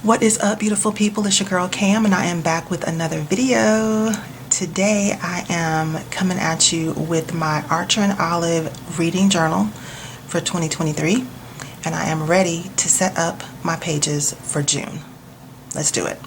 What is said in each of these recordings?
What is up, beautiful people? It's your girl Cam, and I am back with another video. Today I am coming at you with my Archer and Olive reading journal for 2023, and I am ready to set up my pages for June. Let's do it.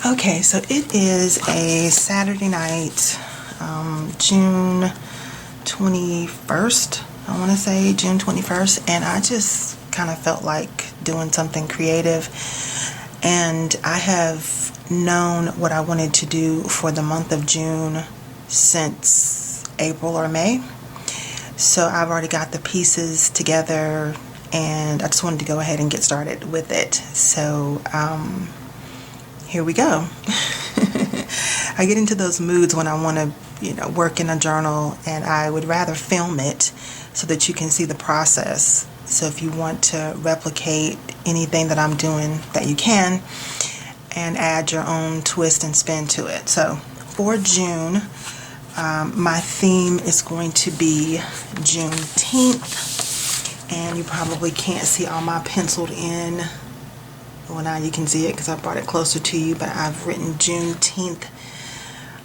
Okay, so it is a Saturday night, June 21st, I want to say June 21st, and I just kind of felt like doing something creative, and I have known what I wanted to do for the month of June since April or May, so I've already got the pieces together, and I just wanted to go ahead and get started with it. So, here we go. I get into those moods when I want to, work in a journal, and I would rather film it so that you can see the process. So if you want to replicate anything that I'm doing, that you can, and add your own twist and spin to it. So for June, my theme is going to be Juneteenth, and you probably can't see all my penciled in. Well, now you can see it because I brought it closer to you, but I've written Juneteenth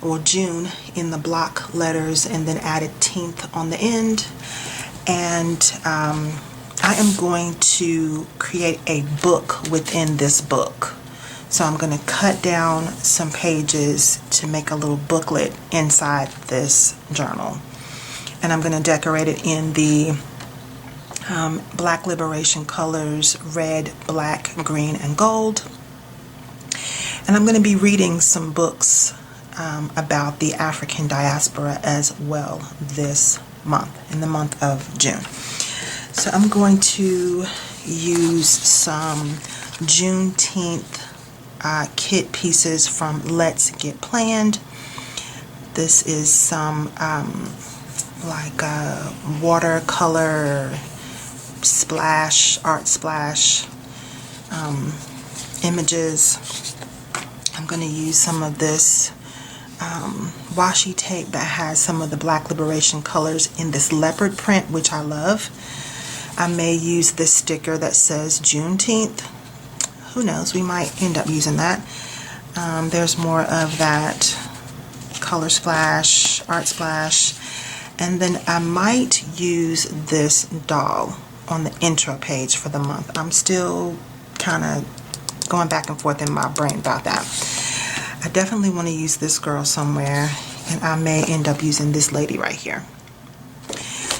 or June in the block letters and then added teenth on the end. And I am going to create a book within this book. So I'm going to cut down some pages to make a little booklet inside this journal. And I'm going to decorate it in the Black Liberation colors, red, black, green, and gold. And I'm going to be reading some books about the African diaspora as well this month, in the month of June. So I'm going to use some Juneteenth kit pieces from Let's Get Planned. This is some watercolor splash, art splash images. I'm going to use some of this washi tape that has some of the Black Liberation colors in this leopard print, which I love. I may use this sticker that says Juneteenth. Who knows, we might end up using that. There's more of that color splash, art splash, and then I might use this doll on the intro page for the month. I'm still kind of going back and forth in my brain about that. I definitely want to use this girl somewhere, and I may end up using this lady right here.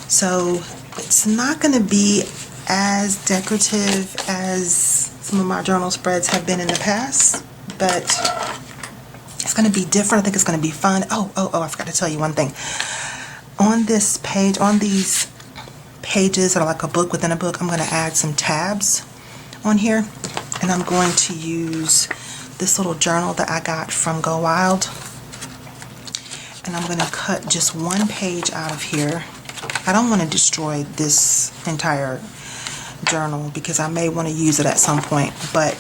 So it's not going to be as decorative as some of my journal spreads have been in the past, but it's going to be different. I think it's going to be fun. Oh, I forgot to tell you one thing. On this page, on these pages that are like a book within a book, I'm going to add some tabs on here, and I'm going to use this little journal that I got from Go Wild, and I'm going to cut just one page out of here. I don't want to destroy this entire journal because I may want to use it at some point, but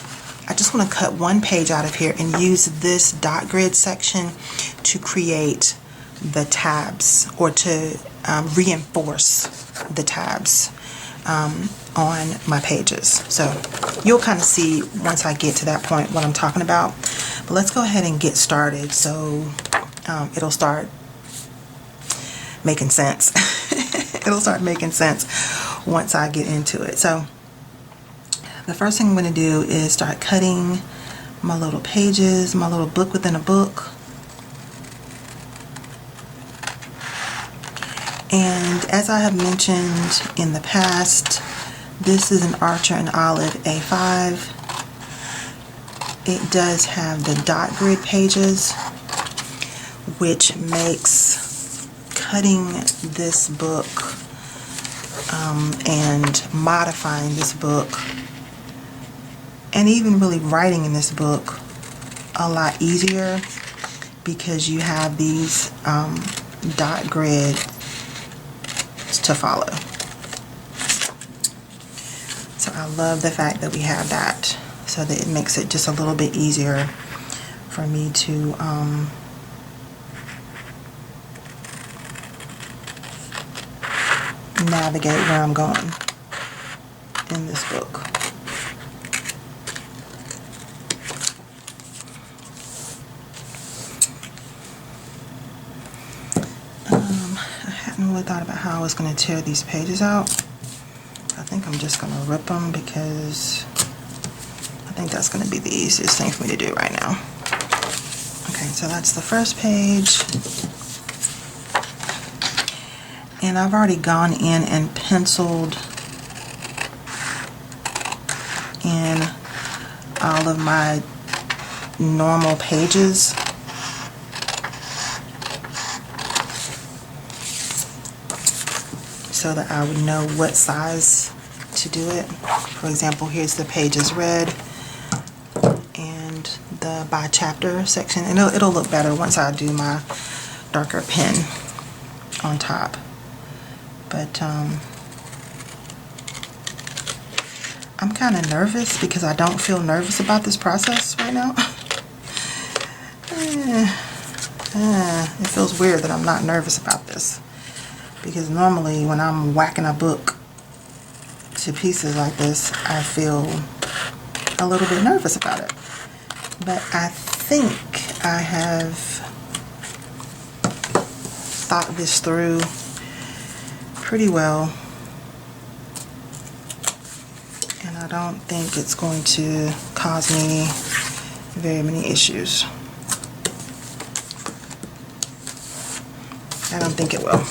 I just want to cut one page out of here and use this dot grid section to create the tabs, or to reinforce the tabs on my pages. So you'll kind of see once I get to that point what I'm talking about. But let's go ahead and get started so it'll start making sense. It'll start making sense once I get into it. So the first thing I'm going to do is start cutting my little pages, my little book within a book. And as I have mentioned in the past, this is an Archer and Olive A5. It does have the dot grid pages, which makes cutting this book and modifying this book, and even really writing in this book, a lot easier because you have these dot grid to follow. So I love the fact that we have that, so that it makes it just a little bit easier for me to navigate where I'm going in this book. I hadn't really thought about how I was going to tear these pages out. I think I'm just going to rip them because I think that's going to be the easiest thing for me to do right now. Okay, so that's the first page. And I've already gone in and penciled in all of my normal pages. So that I would know what size to do it. For example, here's the pages read and the by chapter section. And it'll look better once I do my darker pen on top. But I'm kind of nervous because I don't feel nervous about this process right now. It feels weird that I'm not nervous about this. Because normally when I'm whacking a book to pieces like this, I feel a little bit nervous about it. But I think I have thought this through pretty well. And I don't think it's going to cause me very many issues. I don't think it will.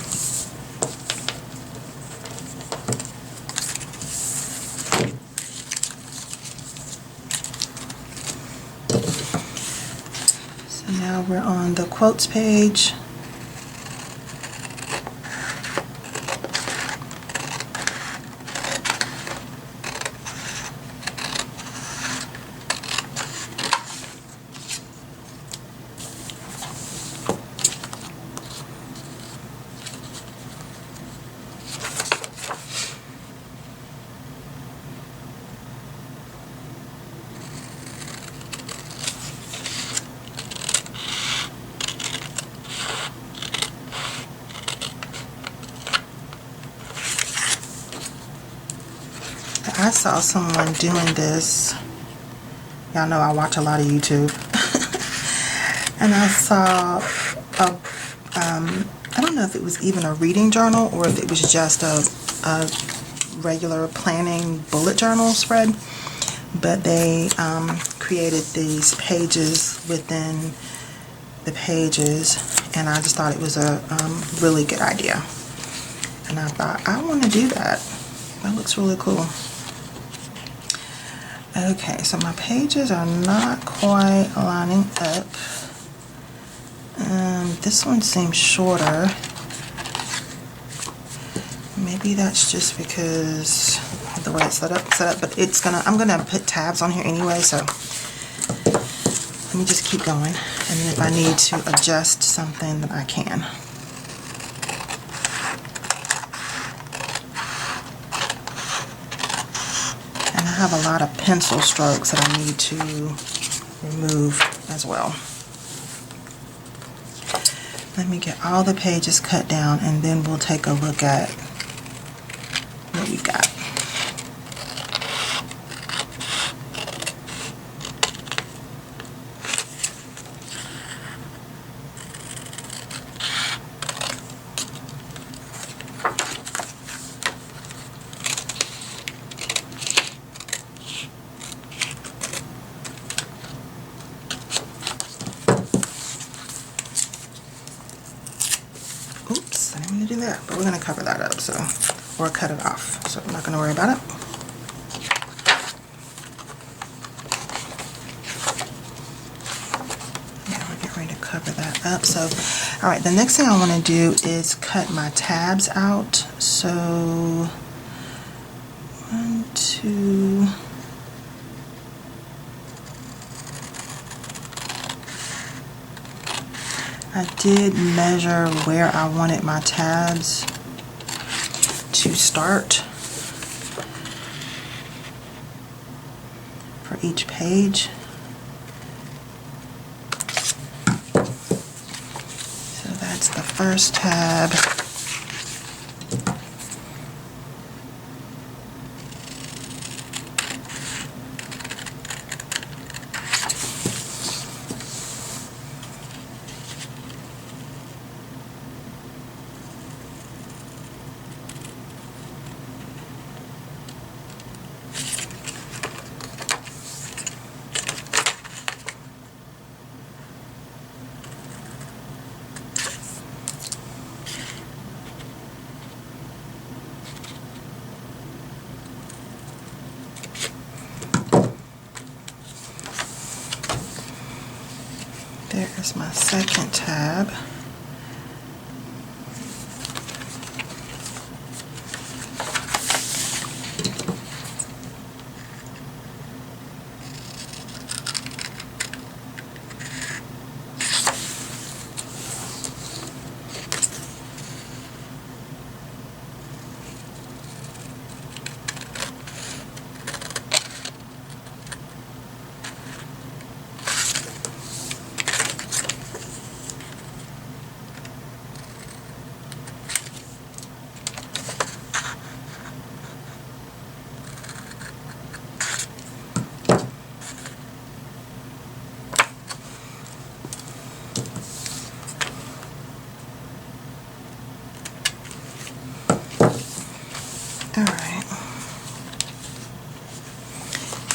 Now we're on the quotes page. I saw someone doing this. Y'all know I watch a lot of YouTube. And I saw I don't know if it was even a reading journal or if it was just a regular planning bullet journal spread. But they created these pages within the pages, and I just thought it was a really good idea. And I thought, I want to do that. That looks really cool. Okay, so my pages are not quite lining up. This one seems shorter. Maybe that's just because of the way it's set up, but I'm gonna put tabs on here anyway, so let me just keep going. And then if I need to adjust something, then I can. I have a lot of pencil strokes that I need to remove as well. Let me get all the pages cut down and then we'll take a look at what we got. Oops, I didn't mean to do that, but we're going to cover that up, so, or cut it off, so I'm not going to worry about it. Yeah, we're getting ready to cover that up. So, all right, the next thing I want to do is cut my tabs out. So to I did measure where I wanted my tabs to start for each page. So that's the first tab. There's my second tab. Alright,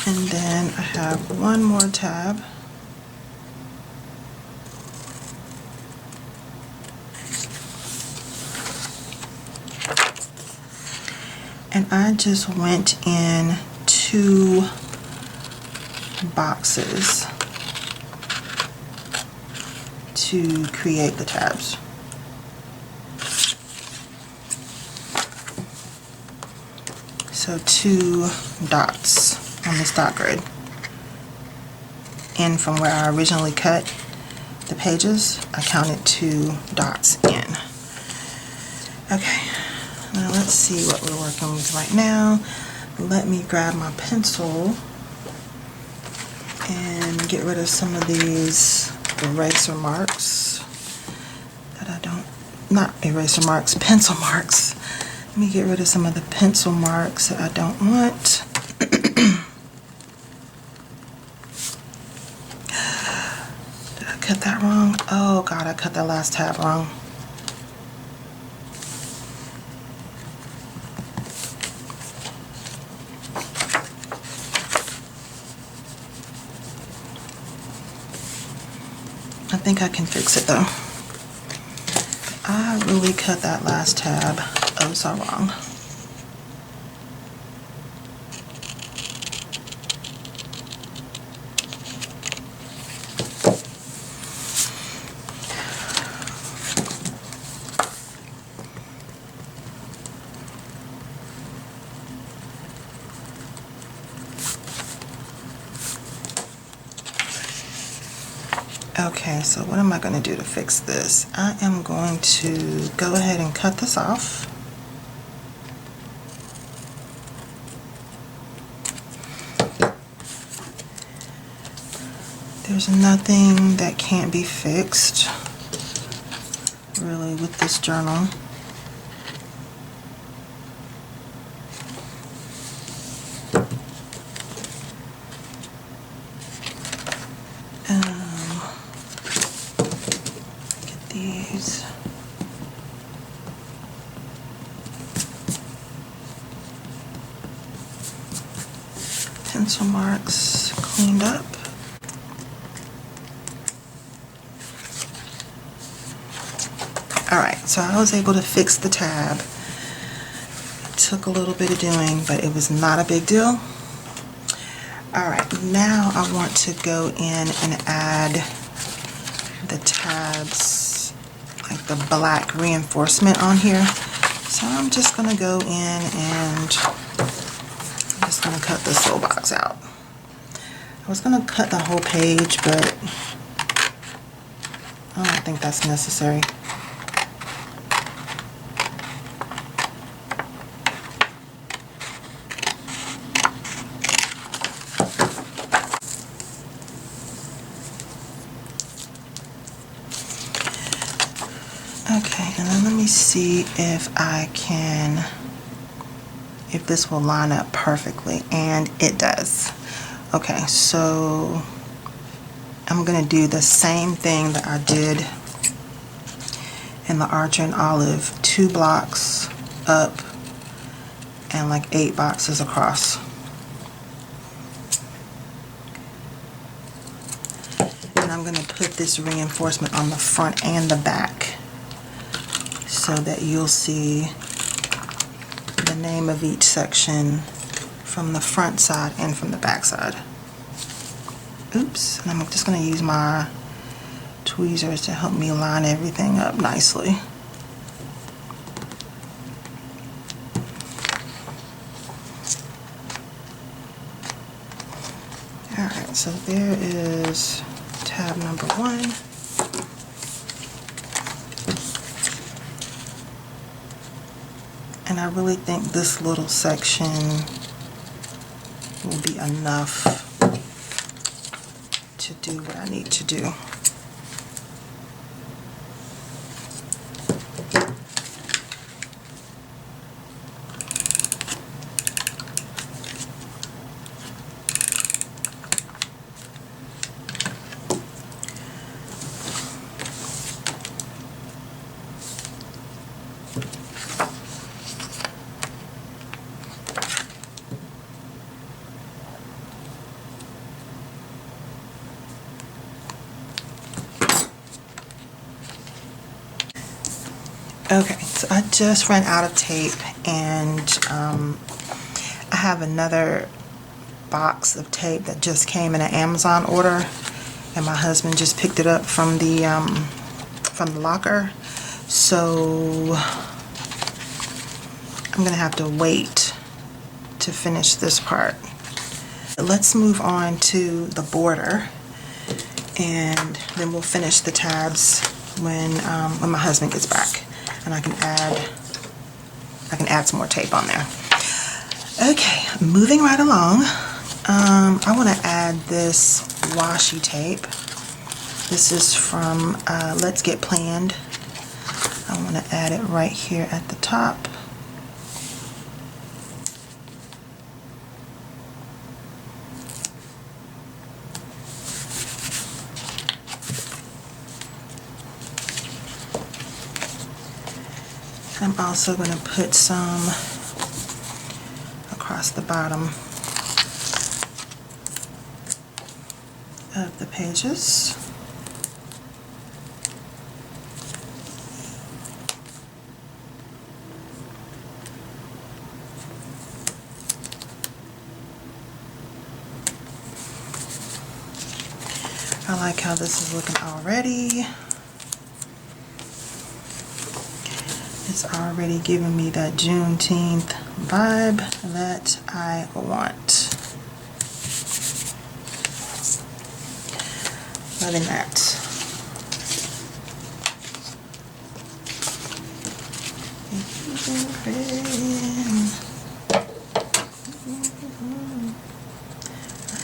and then I have one more tab, and I just went in 2 boxes to create the tabs. So 2 dots on this dot grid. And from where I originally cut the pages, I counted 2 dots in. Okay, now let's see what we're working with right now. Let me grab my pencil and get rid of some of these eraser marks that I don't, not eraser marks, pencil marks. Let me get rid of some of the pencil marks that I don't want. Did I cut that wrong? Oh God, I cut that last tab wrong. I think I can fix it though. I really cut that last tab oh so wrong. Okay, so what am I going to do to fix this? I am going to go ahead and cut this off. There's nothing that can't be fixed, really, with this journal. Get these. Pencil marks cleaned up. Alright, so I was able to fix the tab. It took a little bit of doing, but it was not a big deal. Alright, now I want to go in and add the tabs, like the black reinforcement on here. So I'm just going to go in and I'm just going to cut this little box out. I was going to cut the whole page, but I don't think that's necessary. Okay, and then let me see if I can, if this will line up perfectly, and it does. Okay, so I'm going to do the same thing that I did in the Archer and Olive, 2 blocks up and like 8 boxes across. And I'm going to put this reinforcement on the front and the back so that you'll see the name of each section from the front side and from the back side. Oops, and I'm just going to use my tweezers to help me line everything up nicely. Alright, so there is tab number 1. And I really think this little section will be enough to do what I need to do. Okay, so I just ran out of tape, and I have another box of tape that just came in an Amazon order, and my husband just picked it up from the locker. So I'm gonna have to wait to finish this part. Let's move on to the border, and then we'll finish the tabs when my husband gets back, and I can add some more tape on there. Okay, moving right along. I want to add this washi tape. This is from Let's Get Planned. I want to add it right here at the top. I'm also going to put some across the bottom of the pages. I like how this is looking already. It's already giving me that Juneteenth vibe that I want. Loving that.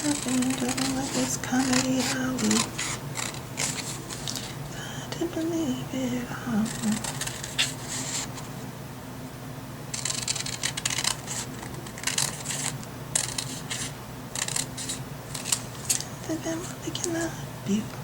I've been doing like this comedy alley. I didn't believe it all. I'm making that beautiful.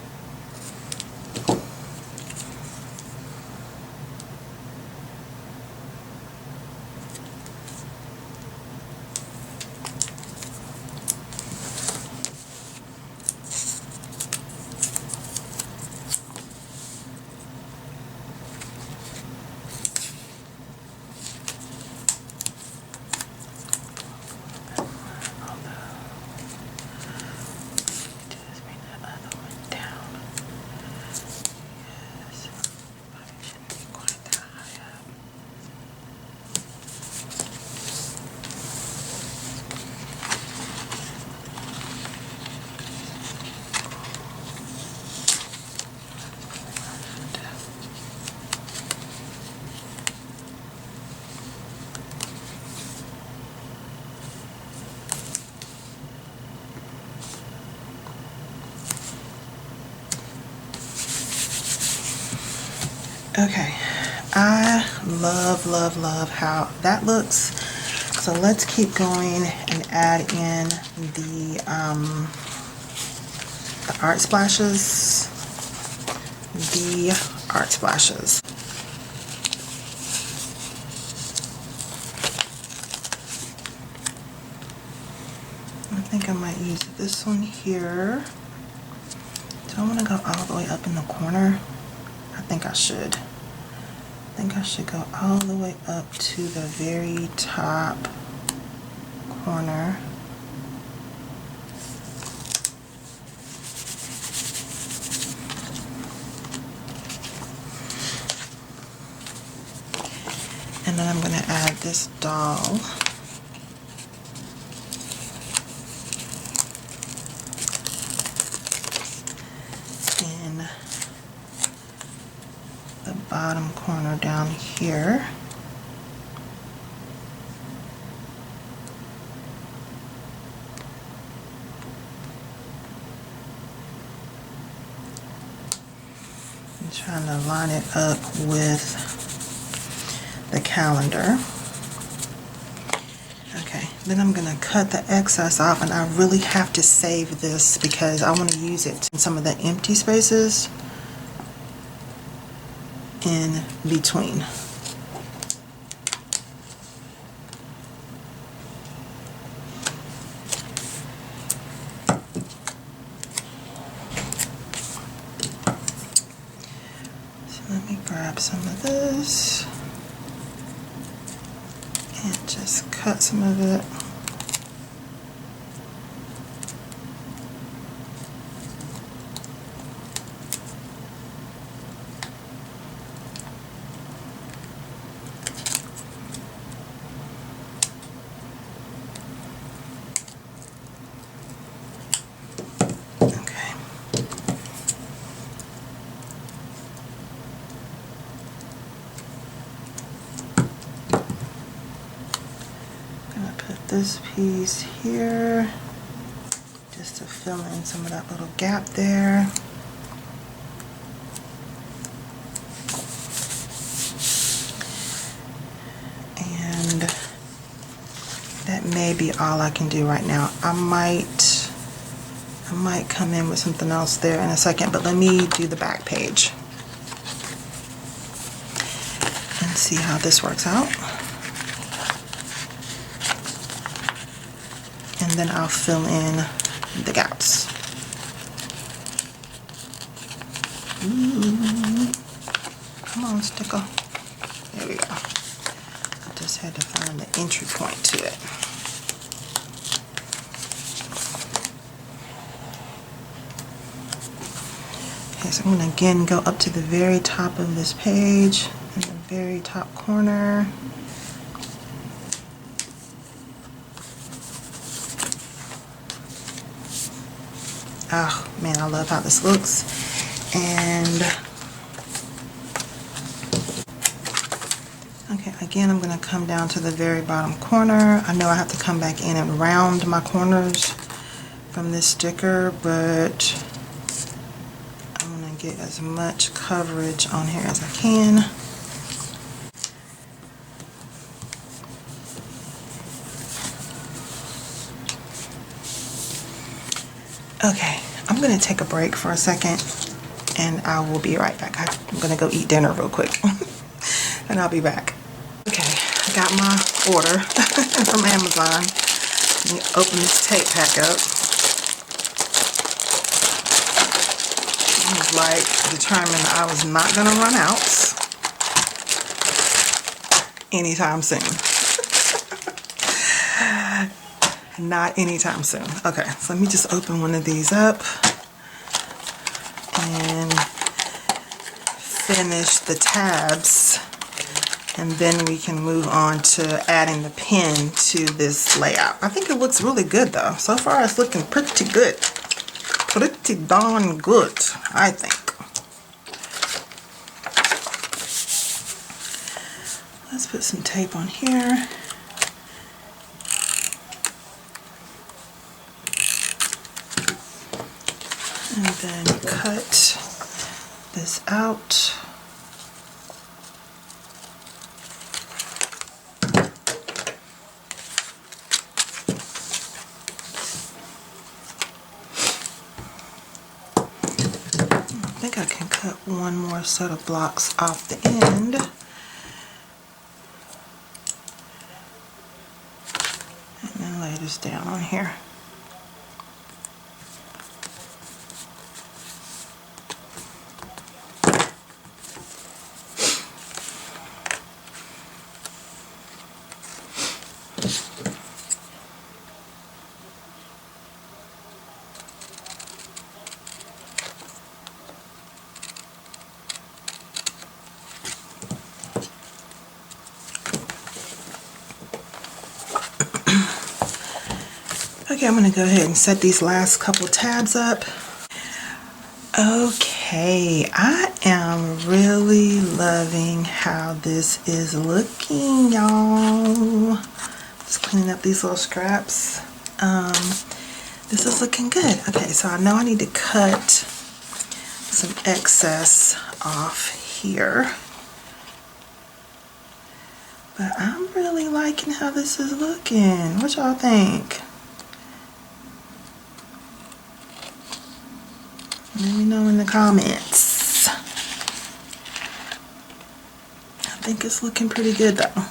Just bring that other one down. Okay, I love, love, love how that looks. So let's keep going and add in the art splashes. The art splashes. I think I might use this one here. Do I want to go all the way up in the corner? I think I should. I think I should go all the way up to the very top corner. And then I'm going to add this doll. In the bottom corner down here. I'm trying to line it up with the calendar. Okay, then I'm going to cut the excess off, and I really have to save this because I want to use it in some of the empty spaces in between. So let me grab some of this and just cut some of it. This piece here just to fill in some of that little gap there. And that may be all I can do right now. I might come in with something else there in a second, but let me do the back page and see how this works out. And then I'll fill in the gaps. Ooh. Come on, sticker. There we go. I just had to find the entry point to it. Okay, so I'm going to again go up to the very top of this page, in the very top corner. Oh man, I love how this looks. And okay, again, I'm going to come down to the very bottom corner. I know I have to come back in and round my corners from this sticker, but I'm going to get as much coverage on here as I can. Okay, I'm going to take a break for a second and I will be right back. I'm going to go eat dinner real quick and I'll be back. Okay, I got my order from Amazon. Let me open this tape pack up. I was like determined I was not going to run out anytime soon. Not anytime soon. Okay, so let me just open one of these up and finish the tabs, and then we can move on to adding the pin to this layout. I think it looks really good though. So far it's looking pretty good. Pretty darn good, I think. Let's put some tape on here. And then cut this out. think I can cut one more set of blocks off the end. And then lay this down on here. Okay, I'm going to go ahead and set these last couple tabs up. Okay, I am really loving how this is looking, y'all. Just cleaning up these little scraps. This is looking good. Okay, so I know I need to cut some excess off here. But I'm really liking how this is looking. What y'all think? Let me know in the comments. I think it's looking pretty good though.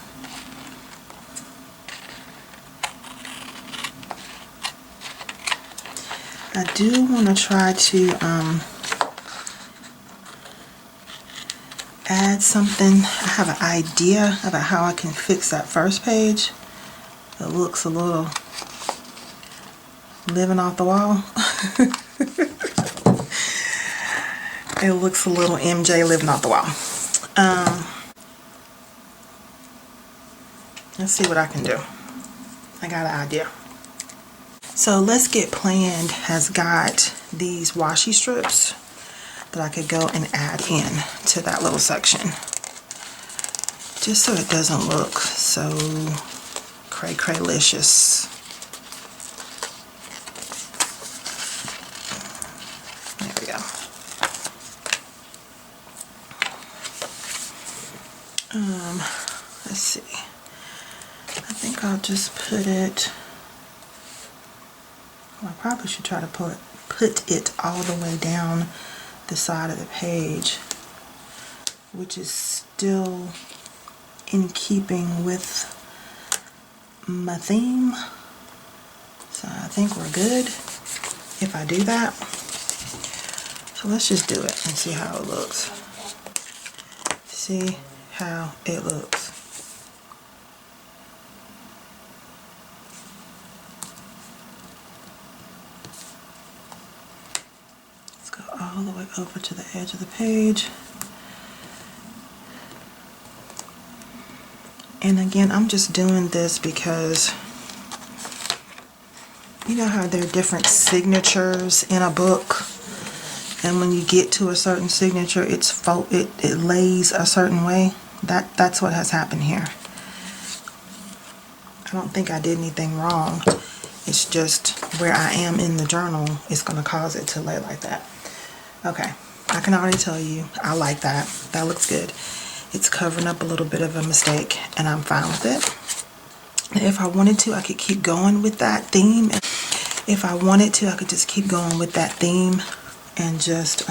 I do want to try to add something. I have an idea about how I can fix that first page. It looks a little living off the wall. It looks a little MJ living off the wall. Let's see what I can do. I got an idea. So Let's Get Planned has got these washi strips that I could go and add in to that little section. Just so it doesn't look so cray-cray-licious. There we go. Let's see. I think I'll just put it, well, I probably should try to put it all the way down the side of the page, which is still in keeping with my theme. So I think we're good if I do that. So let's just do it and see how it looks. See how it looks. Let's go all the way over to the edge of the page. And again, I'm just doing this because you know how there are different signatures in a book, and when you get to a certain signature, it lays a certain way. That's what has happened here. I don't think I did anything wrong. It's just where I am in the journal is going to cause it to lay like that. Okay, I can already tell you I like that. That looks good. It's covering up a little bit of a mistake, and I'm fine with it. If I wanted to, I could keep going with that theme. If I wanted to, I could just keep going with that theme and just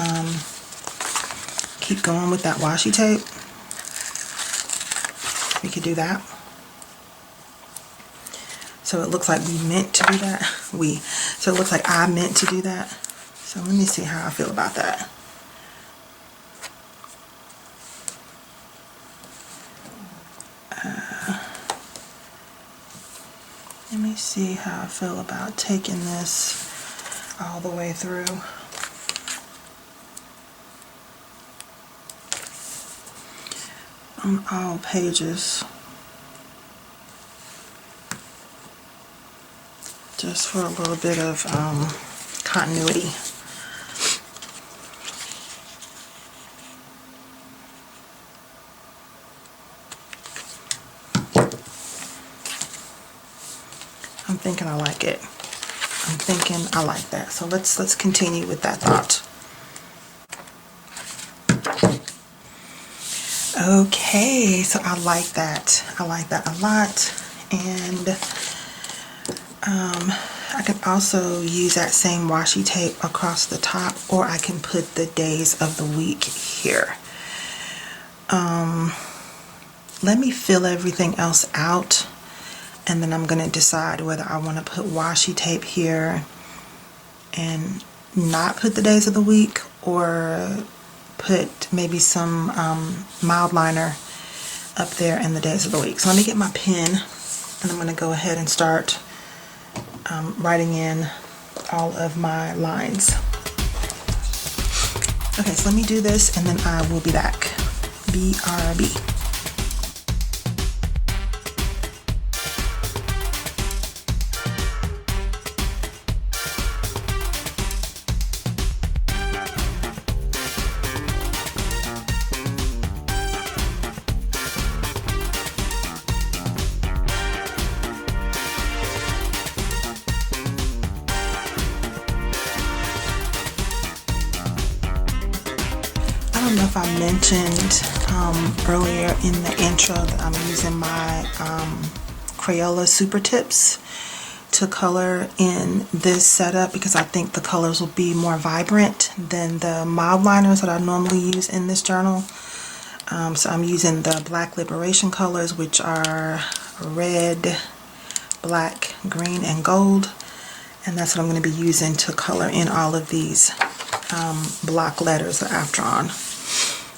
keep going with that washi tape. We could do that. So it looks like we meant to do that. So it looks like I meant to do that. So let me see how I feel about that. Let me see how I feel about taking this all the way through. On all pages. Just for a little bit of continuity. I'm thinking I like it. I'm thinking I like that. So let's continue with that thought. Okay, so I like that. I like that a lot. And I can also use that same washi tape across the top, or I can put the days of the week here. Let me fill everything else out, and then I'm going to decide whether I want to put washi tape here and not put the days of the week, or put maybe some mild liner up there in the days of the week. So let me get my pen, and I'm going to go ahead and start writing in all of my lines. Okay, so let me do this and then I will be back. BRB. I don't know if I mentioned earlier in the intro that I'm using my Crayola Super Tips to color in this setup because I think the colors will be more vibrant than the mild liners that I normally use in this journal. So I'm using the Black Liberation colors, which are red, black, green, and gold. And that's what I'm going to be using to color in all of these block letters that I've drawn.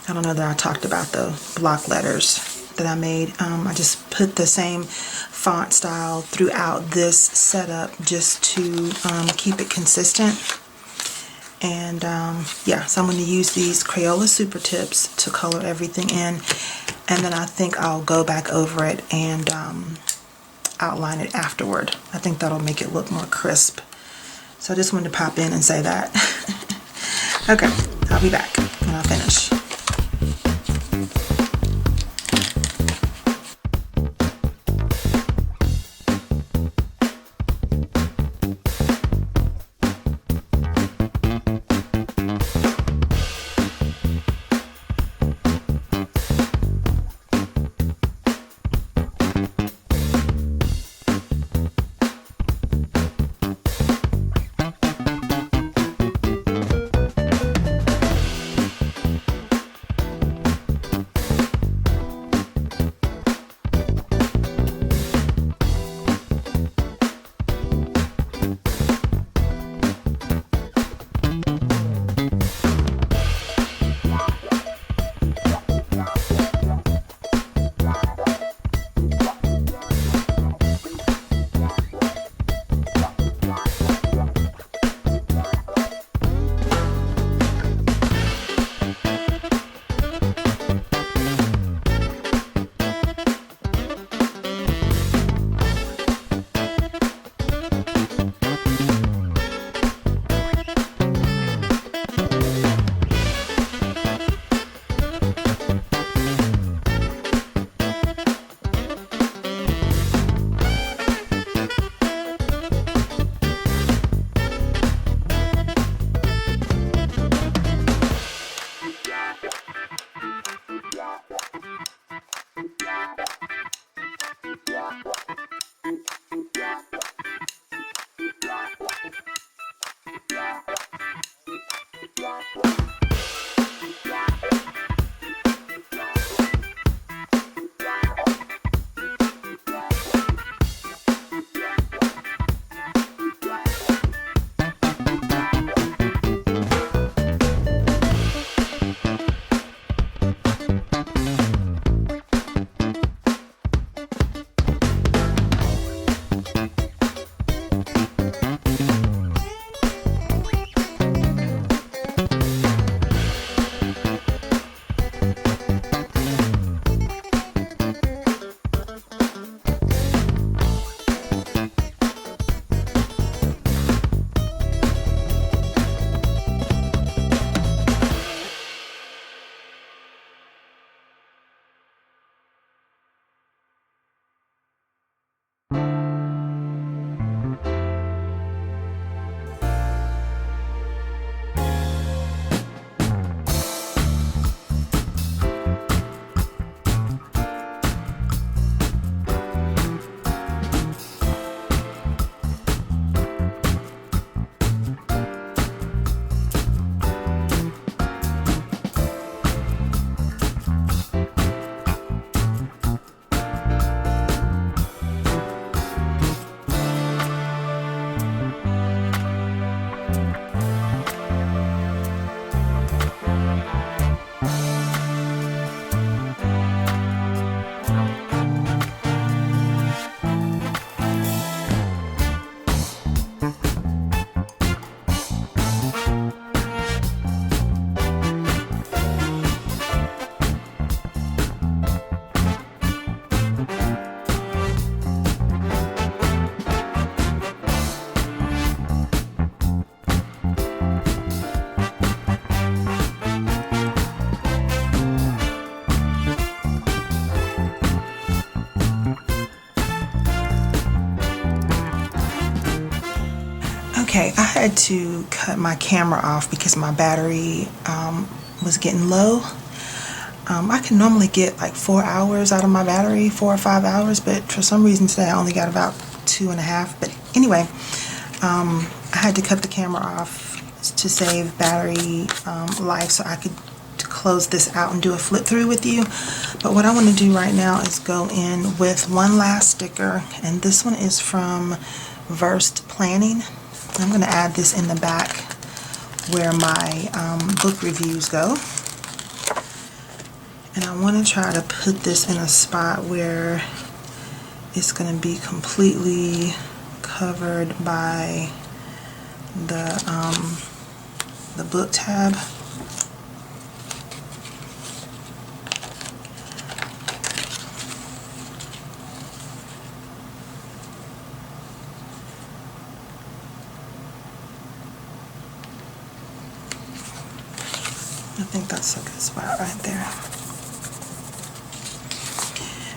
I don't know that I talked about the block letters that I made. I just put the same font style throughout this setup just to keep it consistent. And yeah, so I'm going to use these Crayola Super Tips to color everything in. And then I think I'll go back over it and outline it afterward. I think that'll make it look more crisp. So I just wanted to pop in and say that. Okay, I'll be back when I finish. had to cut my camera off because my battery was getting low. I can normally get like 4 hours out of my battery, 4 or 5 hours, but for some reason today I only got about 2.5. But anyway, I had to cut the camera off to save battery life so I could close this out and do a flip through with you. But what I want to do right now is go in with one last sticker, and this one is from Versed Planning. I'm going to add this in the back where my book reviews go. And I want to try to put this in a spot where it's going to be completely covered by the book tab. I think that's a good spot right there.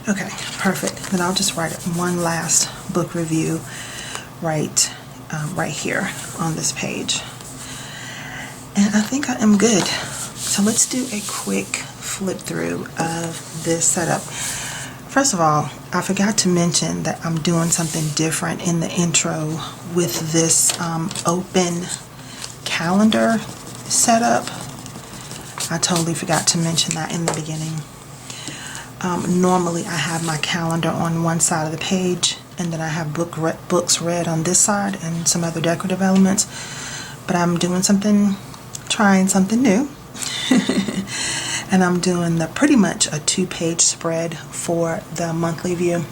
Okay, perfect. Then I'll just write one last book review right here on this page. And I think I am good. So let's do a quick flip through of this setup. First of all, I forgot to mention that I'm doing something different in the intro with this open calendar setup. I totally forgot to mention that in the beginning. Normally I have my calendar on one side of the page, and then I have books read on this side and some other decorative elements. But I'm doing something, trying something new. And I'm doing pretty much a 2-page spread for the monthly view.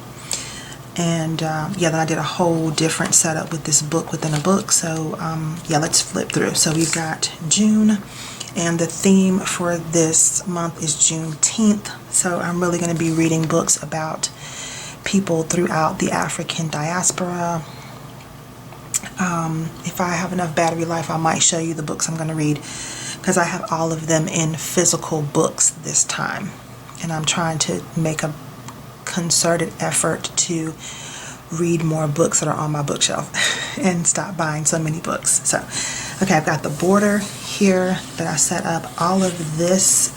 And yeah, then I did a whole different setup with this book within a book. So yeah, let's flip through. So we've got June, and the theme for this month is Juneteenth. So I'm really going to be reading books about people throughout the African diaspora. If I have enough battery life, I might show you the books I'm going to read, because I have all of them in physical books this time. And I'm trying to make a concerted effort to read more books that are on my bookshelf and stop buying so many books. So, okay, I've got the border here that I set up. All of this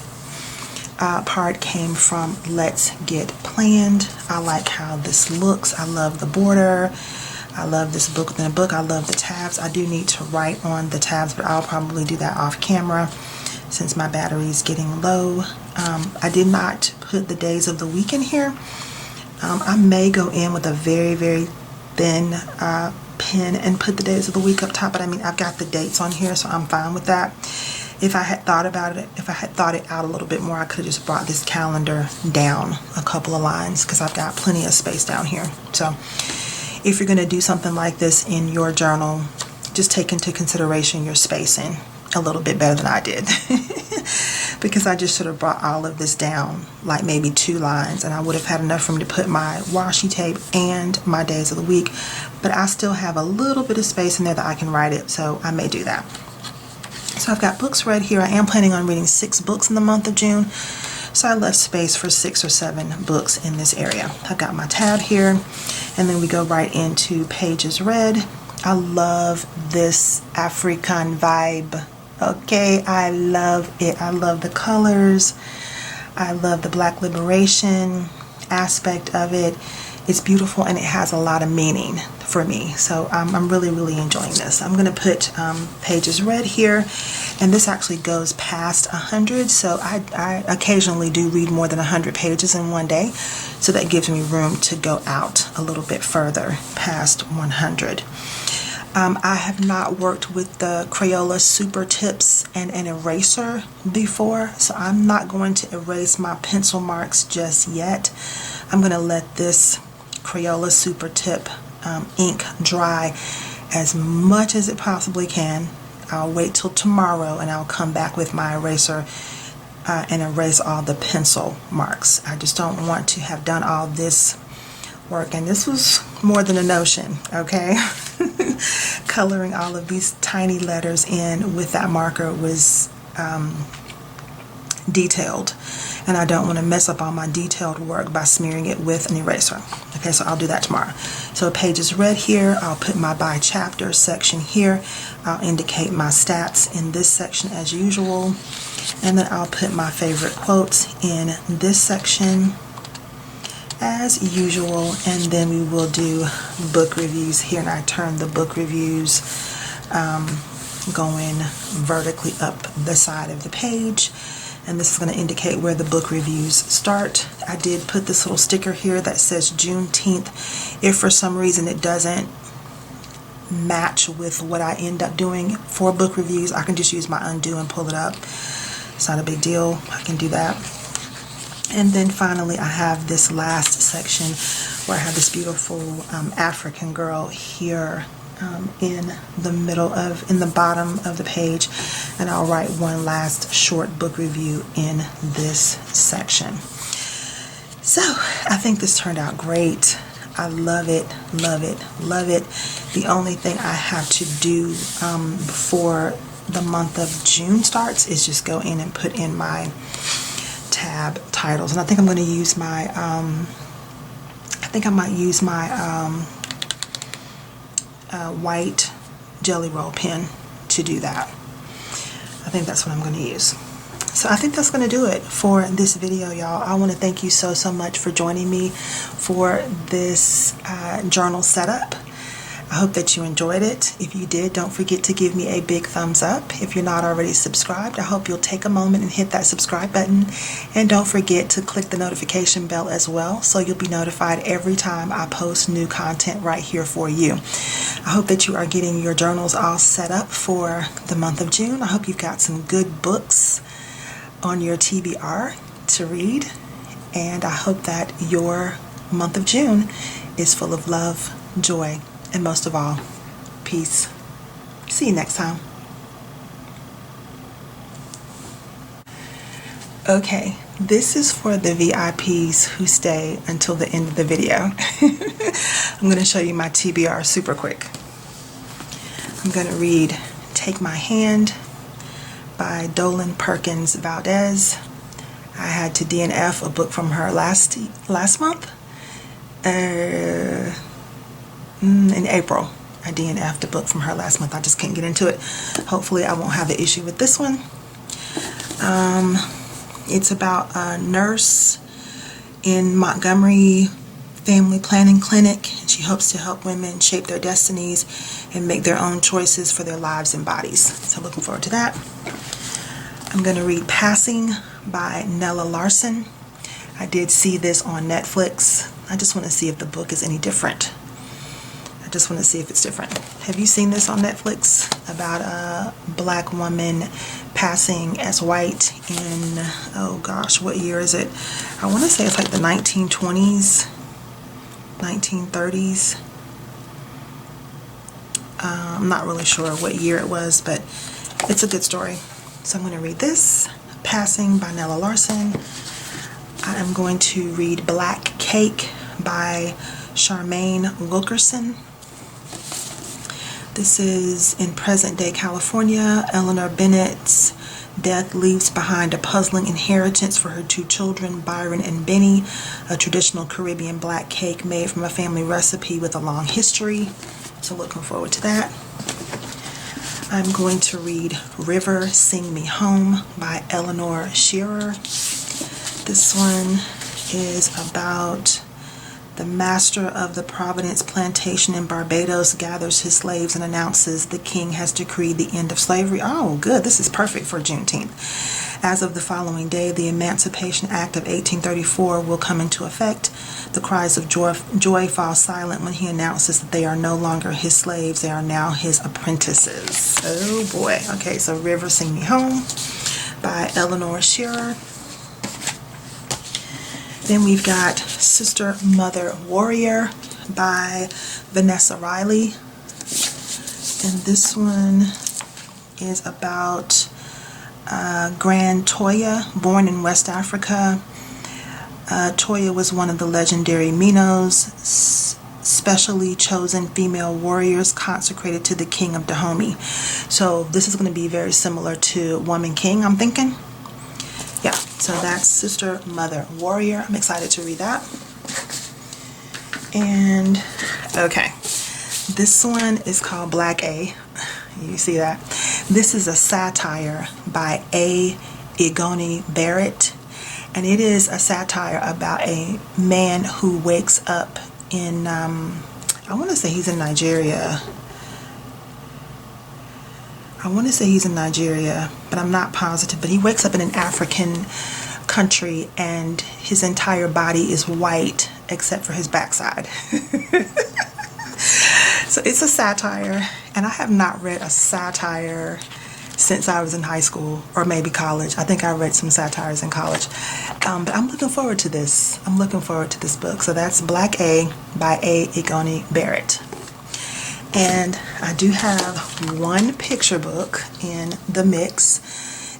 part came from Let's Get Planned. I like how this looks. I love the border. I love this book within a book. I love the tabs. I do need to write on the tabs, but I'll probably do that off camera since my battery is getting low. I did not put the days of the week in here. I may go in with a very, very thin pen and put the days of the week up top, but I mean, I've got the dates on here, so I'm fine with that. If I had thought about it, if I had thought it out a little bit more, I could have just brought this calendar down a couple of lines, because I've got plenty of space down here. So if you're going to do something like this in your journal, just take into consideration your spacing a little bit better than I did. Because I just sort of brought all of this down like maybe 2 lines, and I would have had enough room to put my washi tape and my days of the week, but I still have a little bit of space in there that I can write it, so I may do that. So I've got books read here. I am planning on reading 6 books in the month of June, so I left space for 6 or 7 books in this area. I've got my tab here, and then we go right into pages read. I love this African vibe. Okay, I love it. I love the colors. I love the Black liberation aspect of it. It's beautiful, and it has a lot of meaning for me. So I'm really, really enjoying this. I'm going to put pages read here, and this actually goes past 100. So I occasionally do read more than 100 pages in one day. So that gives me room to go out a little bit further past 100. I have not worked with the Crayola Super Tips and an eraser before, so I'm not going to erase my pencil marks just yet. I'm going to let this Crayola Super Tip ink dry as much as it possibly can. I'll wait till tomorrow, and I'll come back with my eraser and erase all the pencil marks. I just don't want to have done all this work, and this was more than a notion, okay? Coloring all of these tiny letters in with that marker was detailed, and I don't want to mess up all my detailed work by smearing it with an eraser. Okay, so I'll do that tomorrow. So pages read here. I'll put my by chapter section here. I'll indicate my stats in this section as usual, and then I'll put my favorite quotes in this section as usual, and then we will do book reviews here, and I turn the book reviews going vertically up the side of the page, and this is going to indicate where the book reviews start. I did put this little sticker here that says Juneteenth. If for some reason it doesn't match with what I end up doing for book reviews, I can just use my undo and pull it up. It's not a big deal. I can do that. And then finally I have this last section where I have this beautiful African girl here in the bottom of the page, and I'll write one last short book review in this section. So I think this turned out great. I love it, love it, love it. The only thing I have to do before the month of June starts is just go in and put in my tab titles, and I think I'm going to use my I might use my white Jelly Roll pen to do that. I think that's what I'm going to use. So I think that's going to do it for this video, y'all. I want to thank you so much for joining me for this journal setup. I hope that you enjoyed it. If you did, don't forget to give me a big thumbs up. If you're not already subscribed, I hope you'll take a moment and hit that subscribe button. And don't forget to click the notification bell as well, so you'll be notified every time I post new content right here for you. I hope that you are getting your journals all set up for the month of June. I hope you've got some good books on your TBR to read. And I hope that your month of June is full of love, joy, and most of all, peace. See you next time. Okay, this is for the VIPs who stay until the end of the video. I'm going to show you my TBR super quick. I'm going to read Take My Hand by Dolen Perkins Valdez. I had to DNF a book from her last month. In April. I DNF'd a book from her last month. I just can't get into it. Hopefully I won't have the issue with this one. It's about a nurse in Montgomery Family Planning Clinic. She hopes to help women shape their destinies and make their own choices for their lives and bodies. So looking forward to that. I'm going to read Passing by Nella Larsen. I did see this on Netflix. I just want to see if the book is any different. I just want to see if it's different. Have you seen this on Netflix? About a black woman passing as white in, oh gosh, what year is it? I want to say it's like the 1920s, 1930s. I'm not really sure what year it was, but it's a good story. So I'm going to read this, Passing by Nella Larsen. I am going to read Black Cake by Charmaine Wilkerson. This is in present-day California. Eleanor Bennett's death leaves behind a puzzling inheritance for her two children, Byron and Benny, a traditional Caribbean black cake made from a family recipe with a long history. So looking forward to that. I'm going to read River Sing Me Home by Eleanor Shearer. This one is about the master of the Providence plantation in Barbados gathers his slaves and announces the king has decreed the end of slavery. Oh, good. This is perfect for Juneteenth. As of the following day, the Emancipation Act of 1834 will come into effect. The cries of joy fall silent when he announces that they are no longer his slaves. They are now his apprentices. Oh, boy. Okay, so River Sing Me Home by Eleanor Shearer. Then we've got Sister, Mother, Warrior by Vanessa Riley. And this one is about Grand Toya, born in West Africa. Toya was one of the legendary Minos, specially chosen female warriors consecrated to the king of Dahomey. So this is going to be very similar to Woman King, I'm thinking. Yeah, so that's Sister, Mother, Warrior. I'm excited to read that. And, okay, this one is called Black A. You see that? This is a satire by A. Igoni Barrett, and it is a satire about a man who wakes up in, I want to say he's in Nigeria. But I'm not positive. But he wakes up in an African country and his entire body is white except for his backside. So it's a satire, and I have not read a satire since I was in high school, or maybe college. I think I read some satires in college. But I'm looking forward to this. I'm looking forward to this book. So that's Black A by A. Igoni Barrett. And I do have one picture book in the mix.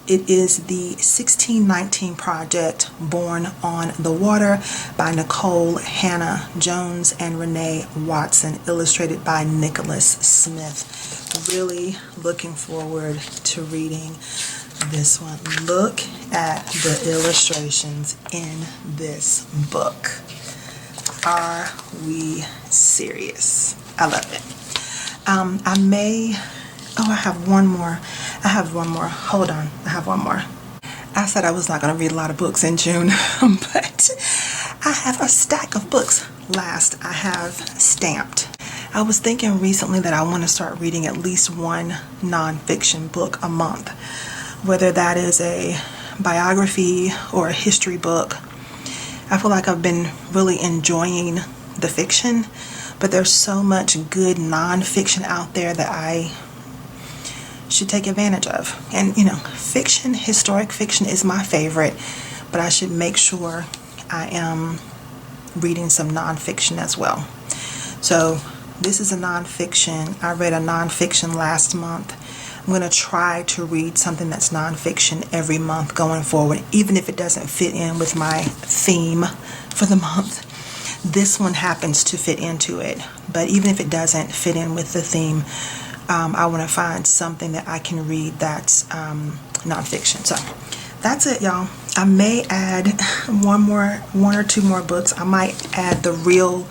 It is the 1619 Project, Born on the Water by Nicole Hannah Jones and Renee Watson, illustrated by Nicholas Smith. Really looking forward to reading this one. Look at the illustrations in this book. Are we serious? I love it. I have one more. Hold on. I have one more. I said I was not going to read a lot of books in June, but I have a stack of books. Last, I have Stamped. I was thinking recently that I want to start reading at least one nonfiction book a month, whether that is a biography or a history book. I feel like I've been really enjoying the fiction, but there's so much good nonfiction out there that I should take advantage of. And fiction, historic fiction is my favorite, but I should make sure I am reading some nonfiction as well. So this is a nonfiction. I read a nonfiction last month. I'm going to try to read something that's nonfiction every month going forward, even if it doesn't fit in with my theme for the month. This one happens to fit into it, but even if it doesn't fit in with the theme, I want to find something that I can read that's nonfiction. So that's it, y'all. I may add one or two more books. I might add the real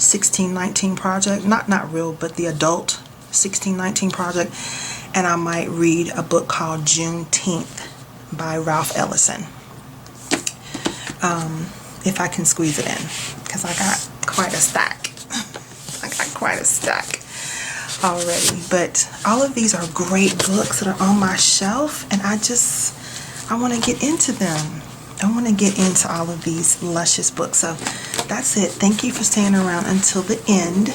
1619 Project, not real, but the adult 1619 Project, and I might read a book called Juneteenth by Ralph Ellison. If I can squeeze it in, because I got quite a stack. Already. But all of these are great books that are on my shelf, and I want to get into them. I want to get into all of these luscious books. So that's it. Thank you for staying around until the end.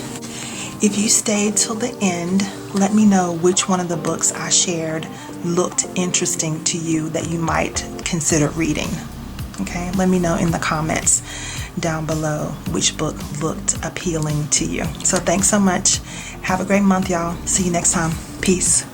If you stayed till the end, let me know which one of the books I shared looked interesting to you that you might consider reading. Okay, let me know in the comments down below which book looked appealing to you. So thanks so much. Have a great month, y'all. See you next time. Peace.